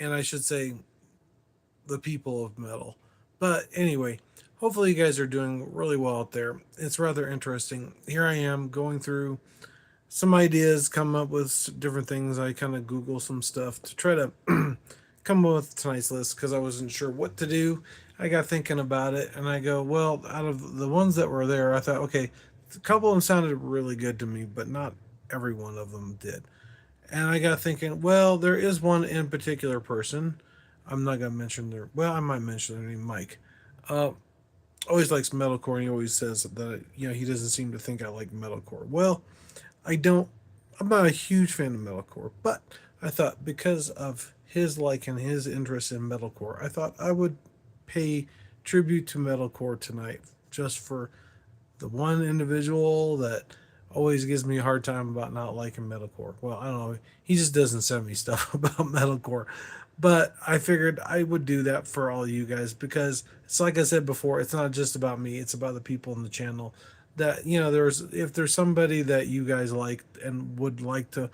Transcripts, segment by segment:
and I should say the people of metal. But anyway, hopefully you guys are doing really well out there. It's rather interesting. Here I am going through some ideas, come up with different things. I kind of Google some stuff to try to come up with tonight's list because I wasn't sure what to do. I got thinking about it, and I go, well, out of the ones that were there, I thought, okay, a couple of them sounded really good to me, but not every one of them did. And I got thinking, well, there is one in particular person. I'm not gonna mention their. Well, I might mention their name, Mike. Uh, Always likes metalcore, and he always says that he doesn't seem to think I like metalcore. Well, I don't. I'm not a huge fan of metalcore, but I thought because of his like and his interest in metalcore, I thought I would pay tribute to metalcore tonight, just for the one individual that always gives me a hard time about not liking metalcore. Well, I don't know. He just doesn't send me stuff about metalcore. But I figured I would do that for all you guys because it's like I said before, it's not just about me, it's about the people in the channel that there's if there's somebody that you guys like and would like to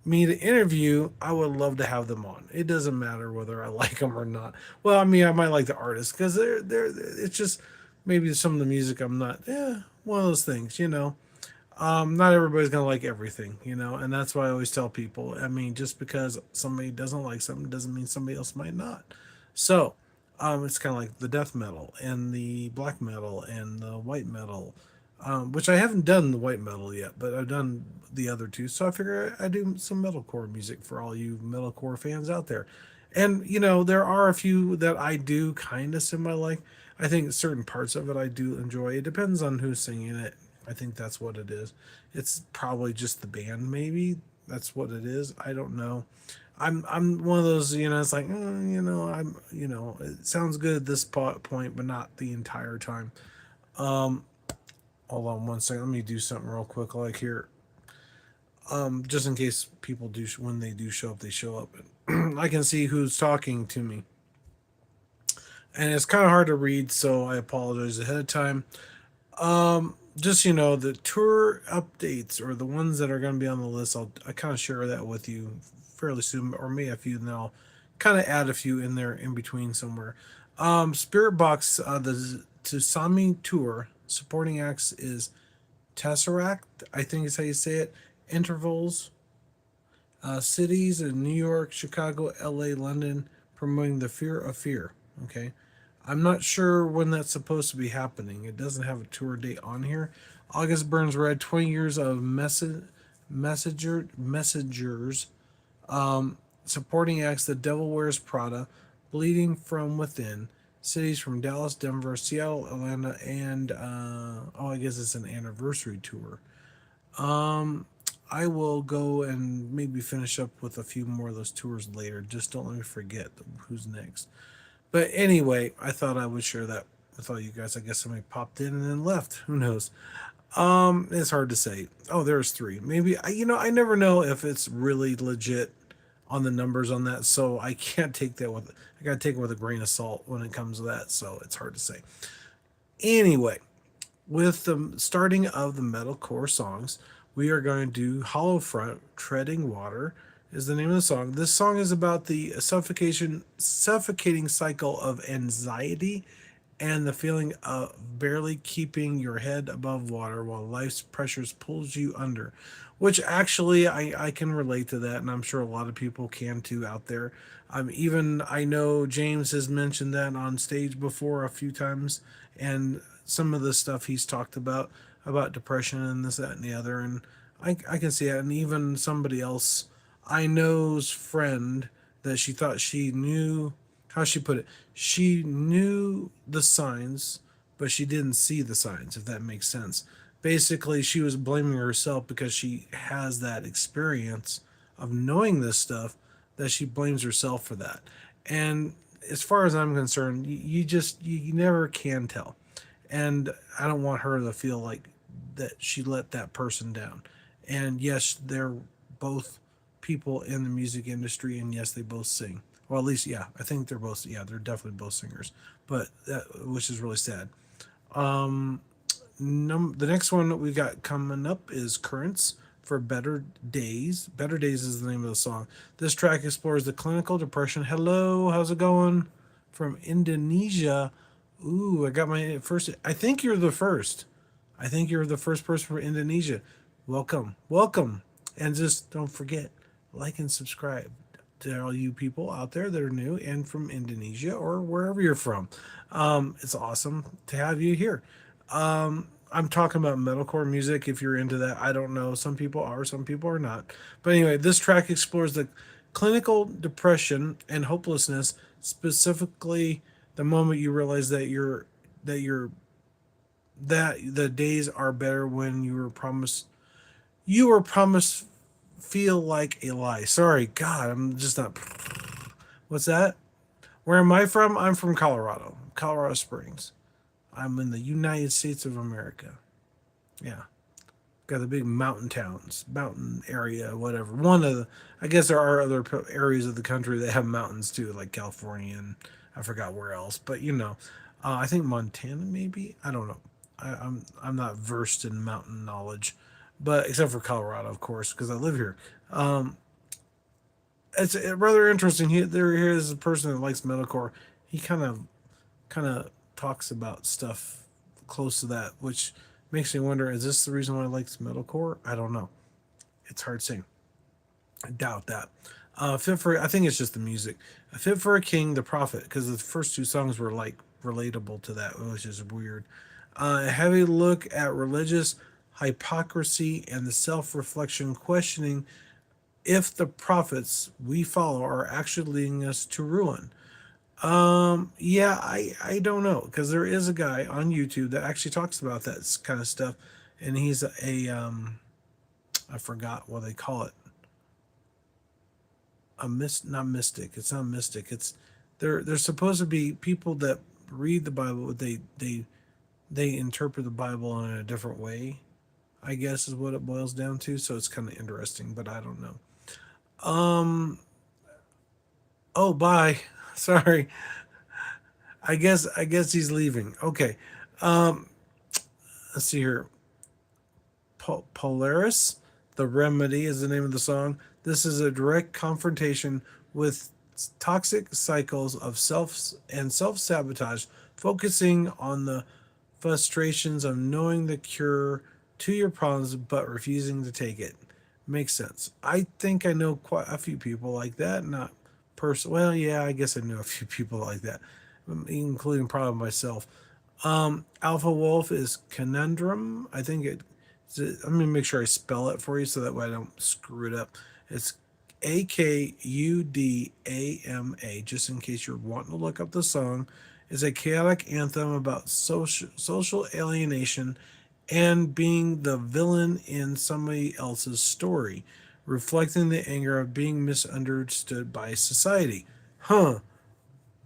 me to interview, I would love to have them on. It doesn't matter whether I like them or not. Well, I mean, I might like the artist because they're it's just maybe some of the music I'm not. Yeah, one of those things. Not everybody's gonna like everything, and that's why I always tell people. I mean, just because somebody doesn't like something doesn't mean somebody else might not. So, it's kind of like the death metal and the black metal and the white metal, which I haven't done the white metal yet, but I've done the other two. So I figure I do some metalcore music for all you metalcore fans out there. And there are a few that I do kind of semi like. I think certain parts of it I do enjoy. It depends on who's singing it. I think that's what it is. It's probably just the band, maybe. That's what it is. I don't know. I'm one of those. It's like it sounds good at this point, but not the entire time. Um, Hold on one second. Let me do something real quick, like here. Just in case people do when they do show up, they show up. I can see who's talking to me, and it's kind of hard to read, so I apologize ahead of time. Just the tour updates or the ones that are going to be on the list, I kind of share that with you fairly soon, or may a few, and I'll kind of add a few in there in between somewhere. Spirit Box, the Tusami tour supporting acts is Tesseract, I think is how you say it. Intervals, cities in New York, Chicago, LA, London, promoting the fear of fear. Okay. I'm not sure when that's supposed to be happening. It doesn't have a tour date on here. August Burns Red, 20 years of messengers, supporting acts The Devil Wears Prada, Bleeding from Within, cities from Dallas, Denver, Seattle, Atlanta, and I guess it's an anniversary tour. Um, I will go and maybe finish up with a few more of those tours later. Just don't let me forget who's next. But anyway, I thought I would share that with all you guys. I guess somebody popped in and then left. Who knows? It's hard to say. Oh, there's three. Maybe I never know if it's really legit on the numbers on that, so I can't take that with. I gotta take it with a grain of salt when it comes to that. So it's hard to say. Anyway, with the starting of the metalcore songs, we are going to do Hollow Front Treading Water is the name of the song. This song is about the suffocating cycle of anxiety and the feeling of barely keeping your head above water while life's pressures pulls you under. Which actually I can relate to that, and I'm sure a lot of people can too out there. Even I know James has mentioned that on stage before a few times, and some of the stuff he's talked about depression and this, that, and the other, and I can see it. And even somebody else I know's friend that she thought she knew how she put it. She knew the signs, but she didn't see the signs, if that makes sense. Basically, she was blaming herself because she has that experience of knowing this stuff that she blames herself for that. And as far as I'm concerned, you never can tell. And I don't want her to feel like that she let that person down. And yes, they're both people in the music industry, and yes, they both sing. Well, at least, yeah, I think they're both. Yeah, they're definitely both singers. But which is really sad. The next one that we got coming up is Currents, for better days. Better days is the name of the song. This track explores the clinical depression. Hello, how's it going? From Indonesia. Ooh, I got my first. I think you're the first. I think you're the first person from Indonesia. Welcome, welcome, and just don't forget, like and subscribe to all you people out there that are new and from Indonesia or wherever you're from. It's awesome to have you here. I'm talking about metalcore music. If you're into that, I don't know. Some people are, some people are not. But anyway, this track explores the clinical depression and hopelessness, specifically the moment you realize that you're that the days are better when you were promised feel like a lie. Sorry, God, I'm just not. What's that? Where am I from? I'm from Colorado, Colorado Springs. I'm in the United States of America. Yeah, got the big mountain towns, mountain area, whatever. One of the, I guess there are other areas of the country that have mountains too, like California and I forgot where else, but I think Montana maybe. I don't know. I'm not versed in mountain knowledge, but except for Colorado, of course, because I live here. It's rather interesting. There is a person that likes metalcore. He kind of talks about stuff close to that, which makes me wonder: is this the reason why I like metalcore? I don't know. It's hard saying. I doubt that. Fit for I think it's just the music. Fit for a King, The Prophet, because the first two songs were like relatable to that, which is weird. A heavy look at religious hypocrisy and the self-reflection, questioning if the prophets we follow are actually leading us to ruin. Yeah, I don't know because there is a guy on YouTube that actually talks about that kind of stuff, and he's a I forgot what they call it, not mystic. It's not mystic. It's they're supposed to be people that read the Bible, but they interpret the Bible in a different way. I guess is what it boils down to. So it's kind of interesting, but I don't know. Oh, bye. Sorry. I guess he's leaving. Okay. Let's see here. Polaris, The Remedy is the name of the song. This is a direct confrontation with toxic cycles of self sabotage, focusing on the frustrations of knowing the cure to your problems but refusing to take it. Makes sense. I think I know quite a few people like that. Not well, yeah, I guess I know a few people like that, including probably myself. Alpha Wolf is Conundrum. I think it. Let me make sure I spell it for you so that way I don't screw it up. It's Akudama. Just in case you're wanting to look up the song, is a chaotic anthem about social alienation and being the villain in somebody else's story, reflecting the anger of being misunderstood by society. Huh.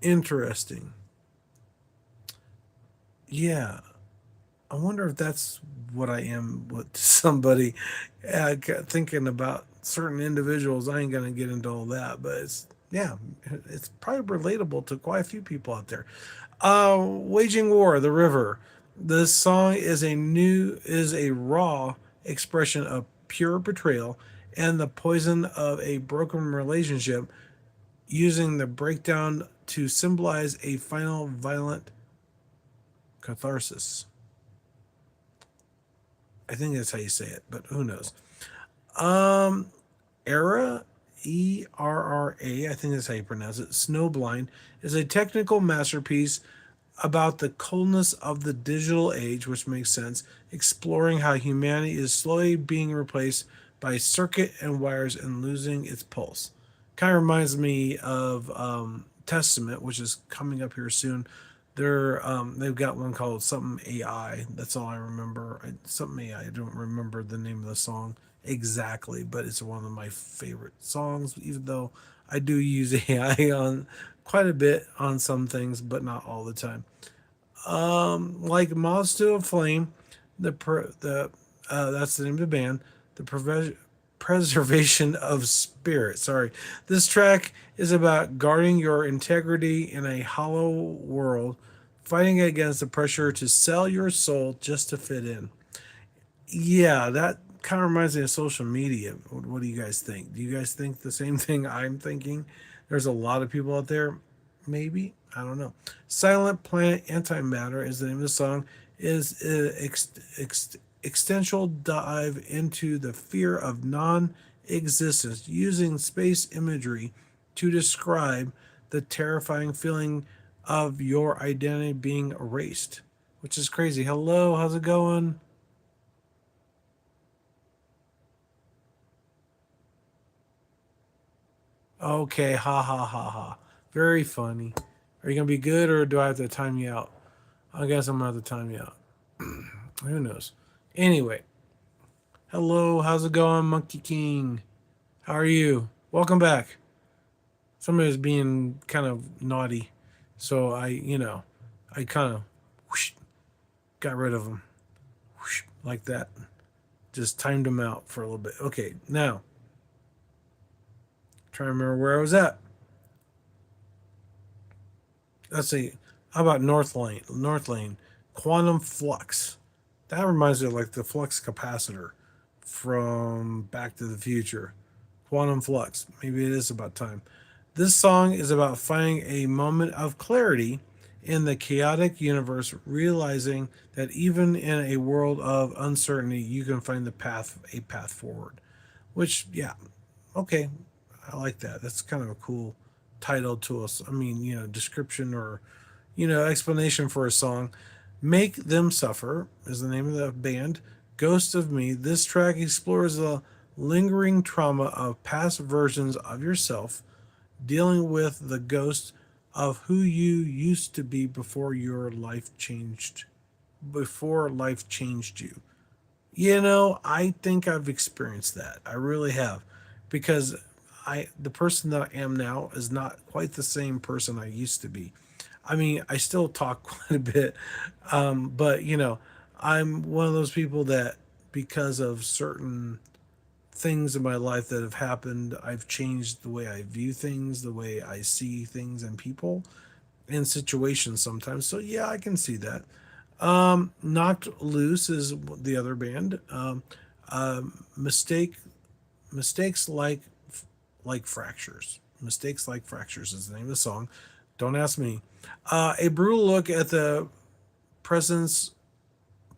Interesting. Yeah, I wonder if that's what I am with somebody thinking about certain individuals. I ain't gonna get into all that, but yeah, it's probably relatable to quite a few people out there. Waging War, The River. This song is a raw expression of pure betrayal and the poison of a broken relationship, using the breakdown to symbolize a final violent catharsis. I think that's how you say it, but who knows? Era, ERRA, I think that's how you pronounce it. Snowblind is a technical masterpiece about the coldness of the digital age, which makes sense, exploring how humanity is slowly being replaced by circuit and wires and losing its pulse. Kind of reminds me of Testament, which is coming up here soon. They've got one called something AI. That's all I remember. Something AI. I don't remember the name of the song exactly, but it's one of my favorite songs. Even though I do use AI on quite a bit on some things, but not all the time. Like Moths to a Flame, the that's the name of the band. The preservation of spirit. Sorry, this track is about guarding your integrity in a hollow world, fighting against the pressure to sell your soul just to fit in. Yeah, kind of reminds me of social media. What do you guys think? Do you guys think the same thing I'm thinking? There's a lot of people out there. Maybe, I don't know. Silent Planet Antimatter is the name of the song. Is existential dive into the fear of non-existence using space imagery to describe the terrifying feeling of your identity being erased, which is crazy. Hello, how's it going? Okay, ha ha ha ha. Very funny. Are you gonna be good, or do I have to time you out? I guess I'm gonna have to time you out. Who knows? Anyway, hello, how's it going, Monkey King? How are you? Welcome back. Somebody's being kind of naughty, so I kind of whoosh, got rid of him whoosh, like that. Just timed him out for a little bit. Okay, now trying to remember where I was at. Let's see. How about North Lane? North Lane, quantum flux. That reminds me of like the flux capacitor from Back to the Future. Quantum flux. Maybe it is about time. This song is about finding a moment of clarity in the chaotic universe, realizing that even in a world of uncertainty, you can find a path forward. Which, yeah, okay, I like that. That's kind of a cool title to us. I mean, description or explanation for a song. Make Them Suffer is the name of the band. Ghost of Me. This track explores the lingering trauma of past versions of yourself, dealing with the ghost of who you used to be before life changed you. I think I've experienced that. I really have. Because the person that I am now is not quite the same person I used to be. I mean, I still talk quite a bit, but I'm one of those people that, because of certain things in my life that have happened, I've changed the way I view things, the way I see things and people and situations sometimes. So yeah, I can see that. Knocked Loose is the other band. Mistake Mistakes like fractures. Mistakes like fractures is the name of the song. Don't ask me. A brutal look at the presence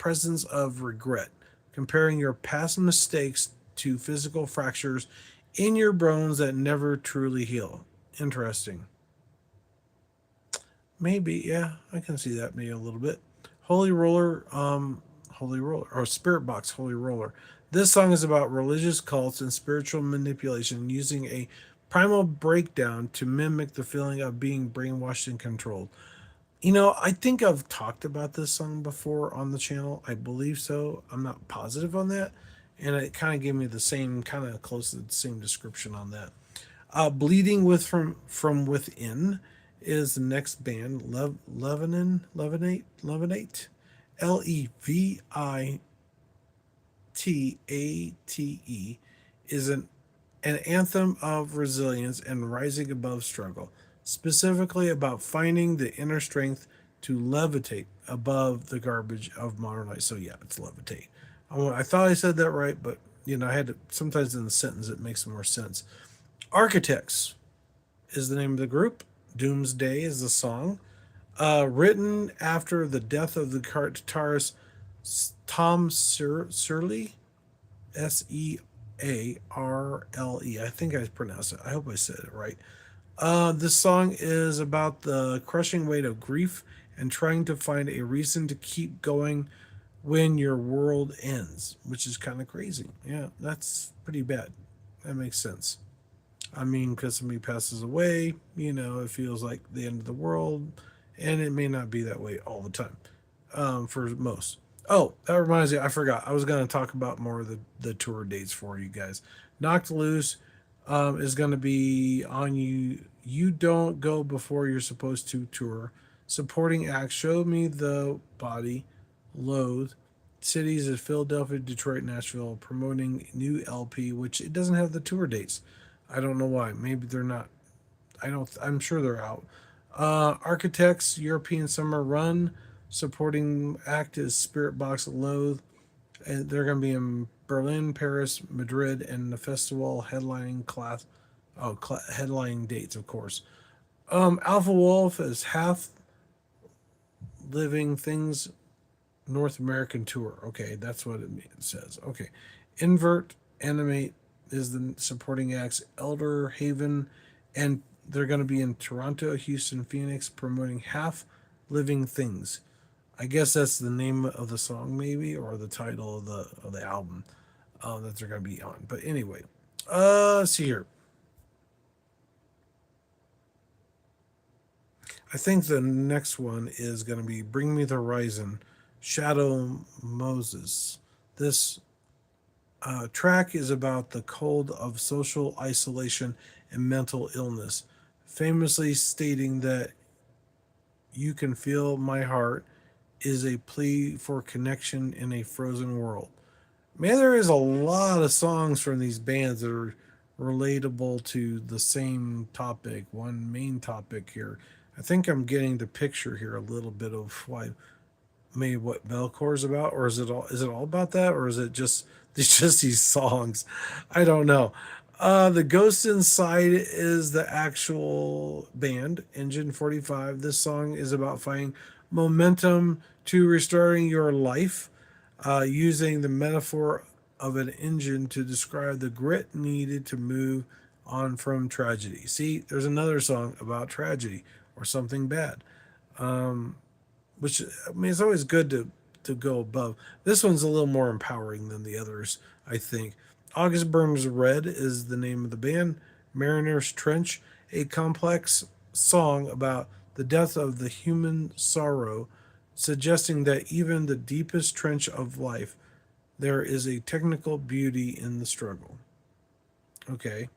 presence of regret, comparing your past mistakes to physical fractures in your bones that never truly heal. Interesting. Maybe, yeah, I can see that maybe a little bit. Holy Roller, Holy Roller, or Spirit Box Holy Roller. This song is about religious cults and spiritual manipulation using a primal breakdown to mimic the feeling of being brainwashed and controlled. I think I've talked about this song before on the channel. I believe so. I'm not positive on that. And it kind of gave me the same, kind of close to the same description on that. Bleeding with from within is the next band. Levinate, Levitate is an anthem of resilience and rising above struggle, specifically about finding the inner strength to levitate above the garbage of modern life. So yeah, it's levitate. I thought I said that right, but I had to. Sometimes in the sentence it makes more sense. Architects is the name of the group. Doomsday is the song. Written after the death of the guitarist Tom Searle, Searle. I think I pronounced it. I hope I said it right. This song is about the crushing weight of grief and trying to find a reason to keep going when your world ends, which is kind of crazy. Yeah, that's pretty bad. That makes sense. I mean, because somebody passes away, it feels like the end of the world, and it may not be that way all the time, for most. Oh, that reminds me, I forgot. I was going to talk about more of the tour dates for you guys. Knocked Loose is going to be on You Don't Go Before You're Supposed to tour. Supporting acts Show Me the Body, Loathe, cities of Philadelphia, Detroit, Nashville, promoting new LP, which it doesn't have the tour dates. I don't know why. Maybe they're not. I don't. I'm sure they're out. Architects European Summer Run. Supporting act is Spirit Box Loathe. And they're going to be in Berlin, Paris, Madrid, and the festival headlining class. Oh, headlining dates, of course. Alpha Wolf is half living things North American tour. Okay, that's what it says. Okay, Invert Animate is the supporting acts. Elder Haven, and they're going to be in Toronto, Houston, Phoenix, promoting Half Living Things. I guess that's the name of the song, maybe, or the title of the album that they're going to be on. But anyway, let's see here. I think the next one is going to be Bring Me the Horizon, Shadow Moses. This track is about the cold of social isolation and mental illness, famously stating that you can feel my heart is a plea for connection in a frozen world. Man, there is a lot of songs from these bands that are relatable to the same topic, one main topic here. I think I'm getting the picture here a little bit of why maybe what Metalcore is about, or is it all about that, or is it just it's just these songs? I don't know. The Ghost Inside is the actual band, Engine 45. This song is about finding momentum to restoring your life, using the metaphor of an engine to describe the grit needed to move on from tragedy. See, there's another song about tragedy or something bad, which I mean, it's always good to go above. This one's a little more empowering than the others, I think. August Burns Red is the name of the band. Mariner's Trench, a complex song about the death of the human sorrow, suggesting that even the deepest trench of life, there is a technical beauty in the struggle. Okay.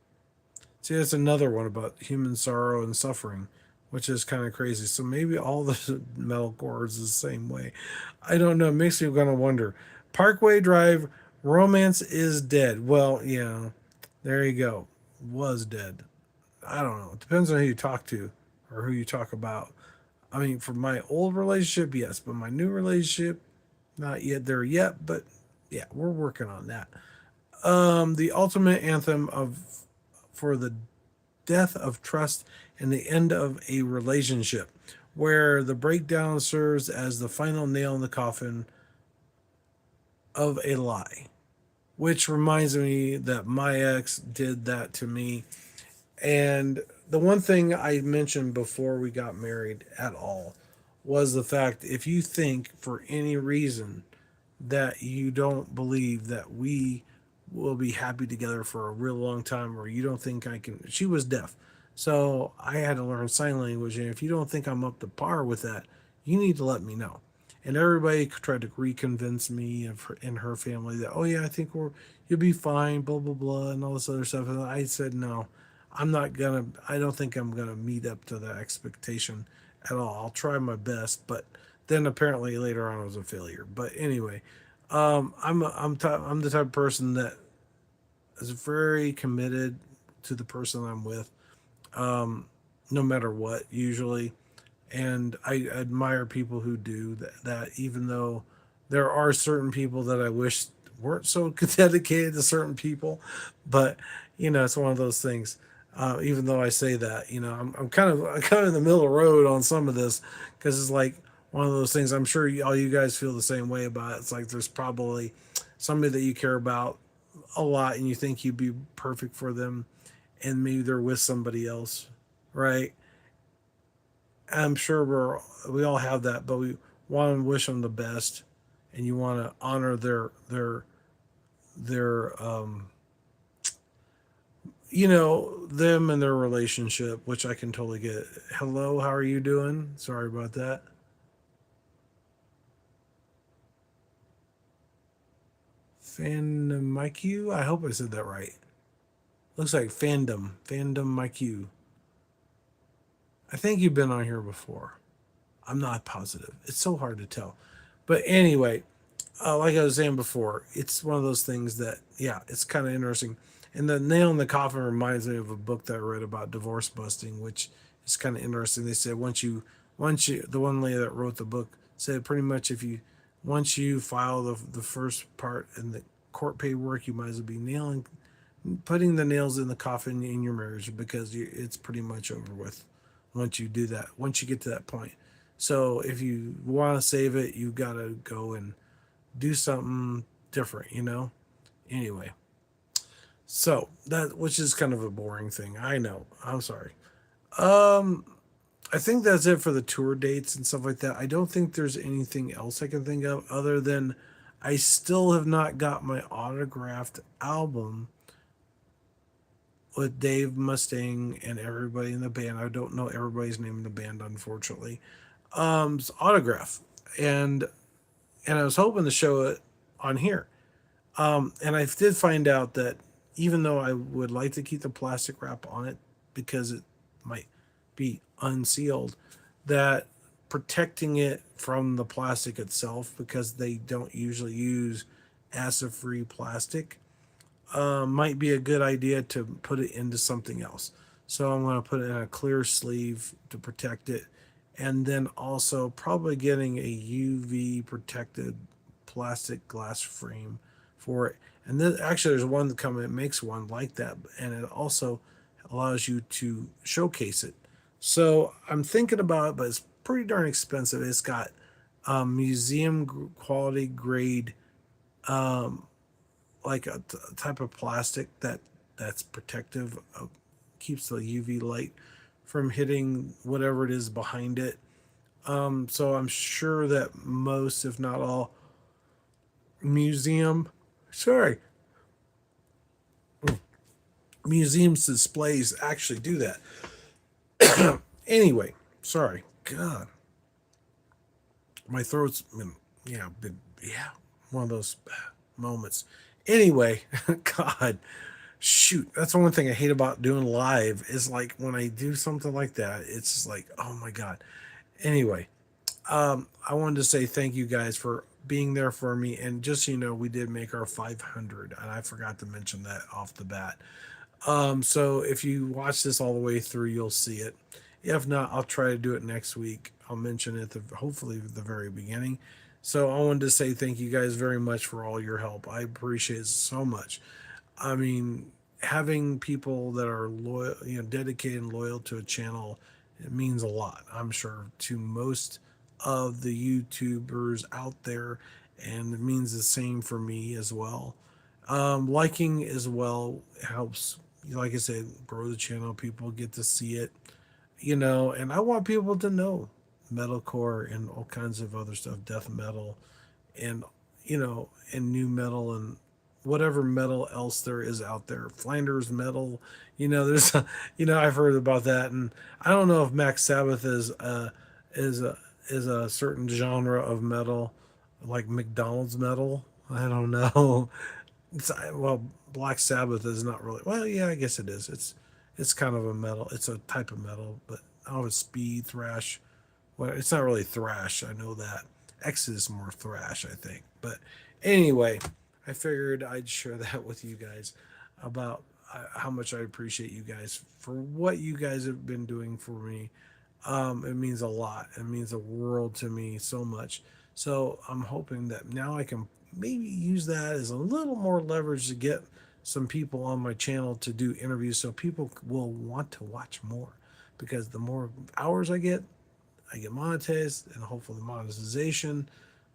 See, that's another one about human sorrow and suffering, which is kind of crazy. So maybe all the metalcore is the same way. I don't know. It makes me going to wonder. Parkway Drive, Romance is Dead. Well, yeah, there you go. Was dead. I don't know. It depends on who you talk to or who you talk about. I mean, for my old relationship, yes, but my new relationship, not yet there yet. But yeah, we're working on that. The ultimate anthem of for the death of trust and the end of a relationship, where the breakdown serves as the final nail in the coffin of a lie. Which reminds me that my ex did that to me. And the one thing I mentioned before we got married at all was the fact if you think for any reason that you don't believe that we will be happy together for a real long time, or you don't think I can. She was deaf. So I had to learn sign language. And if you don't think I'm up to par with that, you need to let me know. And everybody tried to reconvince me and her family that, oh, yeah, I think you'll be fine, blah, blah, blah, and all this other stuff. And I said, no, I don't think I'm going to meet up to that expectation at all. I'll try my best. But then apparently later on I was a failure. But anyway, I'm the type of person that is very committed to the person I'm with, no matter what. Usually, and I admire people who do that. Even though there are certain people that I wish weren't so dedicated to certain people, but it's one of those things. Even though I say that, I'm kind of in the middle of the road on some of this because it's like one of those things. I'm sure all you guys feel the same way about it. It's like there's probably somebody that you care about a lot and you think you'd be perfect for them, and maybe they're with somebody else, right? I'm sure we all have that, but we want to wish them the best, and you want to honor their them and their relationship, which I can totally get. Hello, how are you doing? Sorry about that. Fandom MyQ. I hope I said that right. Looks like fandom MyQ. I think you've been on here before. I'm not positive. It's so hard to tell. But anyway, like I was saying before, it's one of those things that, yeah, it's kind of interesting. And the nail in the coffin reminds me of a book that I read about divorce busting, which is kind of interesting. They said the one lady that wrote the book said pretty much if you, once you file the first part in the court paperwork, you might as well be putting the nails in the coffin in your marriage, because it's pretty much over with once you do that. Once you get to that point. So if you want to save it, you gotta go and do something different. Anyway, so that, which is kind of a boring thing. I know. I'm sorry. Um, I think that's it for the tour dates and stuff like that. I don't think there's anything else I can think of other than I still have not got my autographed album with Dave Mustaine and everybody in the band. I don't know everybody's name in the band, unfortunately. It's autograph, and I was hoping to show it on here. And I did find out that even though I would like to keep the plastic wrap on it because it might be unsealed, that protecting it from the plastic itself, because they don't usually use acid free plastic, might be a good idea to put it into something else. So I'm going to put it in a clear sleeve to protect it, and then also probably getting a UV protected plastic glass frame for it. And then actually, there's one that come, it makes one like that, and it also allows you to showcase it. So I'm thinking about it, but it's pretty darn expensive. It's got museum quality grade, like a type of plastic that's protective, keeps the UV light from hitting whatever it is behind it. So I'm sure that most, if not all, museum, sorry, museums displays actually do that. Anyway, sorry, God, my throat's been, yeah, one of those moments. Anyway, God, shoot, that's the one thing I hate about doing live is like when I do something like that, it's just like, oh my God. Anyway, I wanted to say thank you guys for being there for me. And just so you know, we did make our 500, and I forgot to mention that off the bat. So if you watch this all the way through, you'll see it. If not, I'll try to do it next week. I'll mention it hopefully at the very beginning. So I wanted to say thank you guys very much for all your help. I appreciate it so much. I mean, having people that are loyal, dedicated and loyal to a channel, it means a lot, I'm sure, to most of the YouTubers out there, and it means the same for me as well. Liking as well helps, like I said, grow the channel. People get to see it, and I want people to know metalcore and all kinds of other stuff, death metal, and and new metal and whatever metal else there is out there. Flanders metal, there's, I've heard about that, and I don't know if Max Sabbath is a is a certain genre of metal, like McDonald's metal. I don't know. Well, Black Sabbath is not really. Well, yeah, I guess it is. It's kind of a metal. It's a type of metal, but I don't know if it's speed thrash. Well, it's not really thrash. I know that. X is more thrash, I think. But anyway, I figured I'd share that with you guys about how much I appreciate you guys for what you guys have been doing for me. It means a lot. It means a world to me, so much. So I'm hoping that now I can maybe use that as a little more leverage to get some people on my channel to do interviews, so people will want to watch more, because the more hours I get monetized, and hopefully monetization,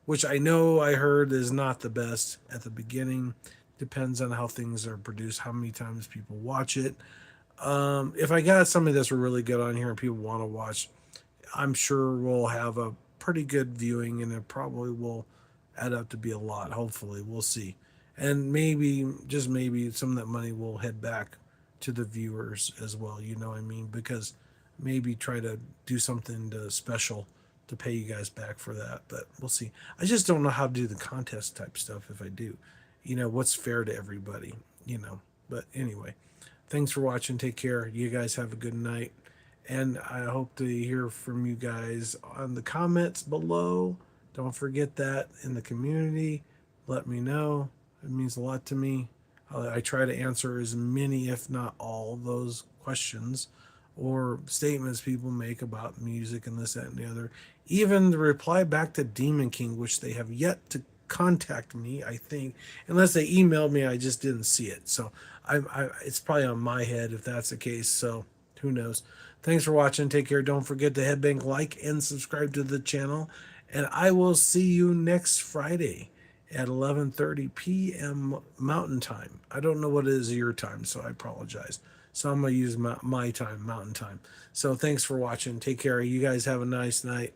which I know I heard is not the best at the beginning. Depends on how things are produced, how many times people watch it. If I got somebody that's really good on here and people want to watch, I'm sure we'll have a pretty good viewing, and it probably will add up to be a lot. Hopefully, we'll see. And maybe, just maybe, some of that money will head back to the viewers as well. You know what I mean? Because maybe try to do something special to pay you guys back for that. But we'll see. I just don't know how to do the contest type stuff if I do. What's fair to everybody. But anyway, thanks for watching. Take care. You guys have a good night. And I hope to hear from you guys on the comments below. Don't forget that in the community. Let me know. It means a lot to me. I try to answer as many, if not all, those questions or statements people make about music and this, that, and the other. Even the reply back to Demon King, which they have yet to contact me, I think. Unless they emailed me, I just didn't see it. So it's probably on my head if that's the case. So who knows? Thanks for watching. Take care. Don't forget to headbang, like, and subscribe to the channel. And I will see you next Friday at 11:30 p.m. Mountain Time. I don't know what it is your time, so I apologize. So I'm going to use my time, Mountain Time. So thanks for watching. Take care. You guys have a nice night.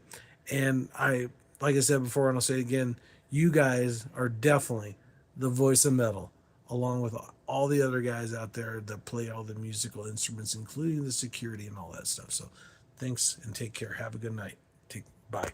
And like I said before, and I'll say it again, you guys are definitely the voice of metal, along with all the other guys out there that play all the musical instruments, including the security and all that stuff. So thanks and take care. Have a good night. Bye.